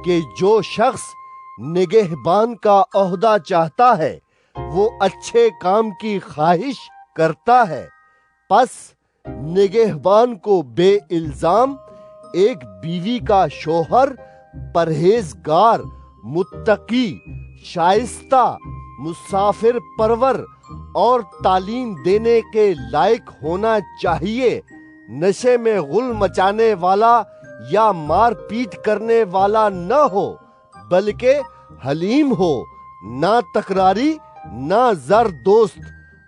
کہ جو شخص نگہبان کا عہدہ چاہتا ہے وہ اچھے کام کی خواہش کرتا ہے، پس نگہبان کو بے الزام ایک بیوی کا شوہر پرہیزگار، متقی، شائستہ، مسافر پرور اور تعلیم دینے کے لائق ہونا چاہیے، نشے میں غل مچانے والا یا مار پیٹ کرنے والا نہ ہو، بلکہ حلیم ہو، نہ تکراری، نہ زر دوست،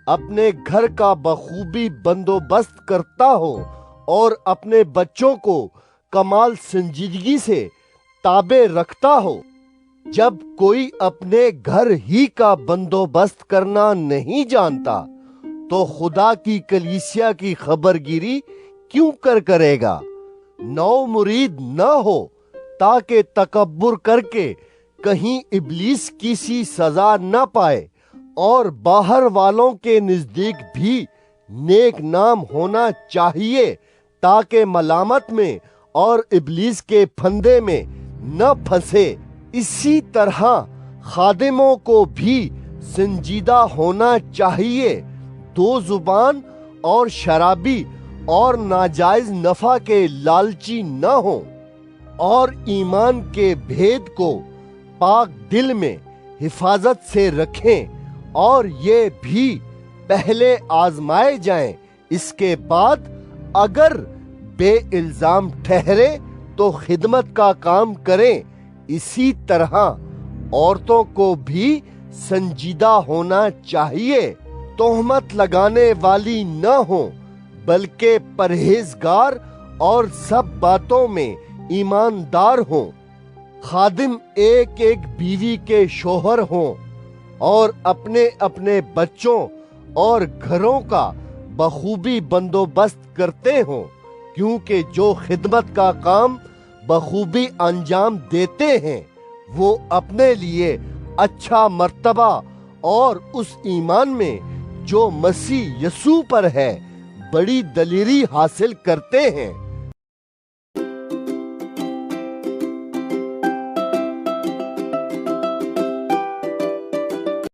اپنے گھر کا بخوبی بندوبست کرتا ہو اور اپنے بچوں کو کمال سنجیدگی سے تابع رکھتا ہو۔ جب کوئی اپنے گھر ہی کا بندوبست کرنا نہیں جانتا تو خدا کی کلیسیا کی خبرگیری کیوں کرے گا؟ نو مرید نہ ہو تاکہ تکبر کر کے کہیں ابلیس کی سی سزا نہ پائے، اور باہر والوں کے نزدیک بھی نیک نام ہونا چاہیے تاکہ ملامت میں اور ابلیس کے پھندے میں نہ پھنسے۔ اسی طرح خادموں کو بھی سنجیدہ ہونا چاہیے، دو زبان اور شرابی اور ناجائز نفع کے لالچی نہ ہوں، اور ایمان کے بھید کو پاک دل میں حفاظت سے رکھیں، اور یہ بھی پہلے آزمائے جائیں، اس کے بعد اگر بے الزام ٹھہرے تو خدمت کا کام کریں۔ اسی طرح عورتوں کو بھی سنجیدہ ہونا چاہیے، تہمت لگانے والی نہ ہوں، بلکہ پرہیزگار اور سب باتوں میں ایماندار ہوں۔ خادم ایک ایک بیوی کے شوہر ہوں اور اپنے اپنے بچوں اور گھروں کا بخوبی بندوبست کرتے ہوں، کیونکہ جو خدمت کا کام بخوبی انجام دیتے ہیں وہ اپنے لیے اچھا مرتبہ اور اس ایمان میں جو مسیح یسوع پر ہے بڑی دلیری حاصل کرتے ہیں۔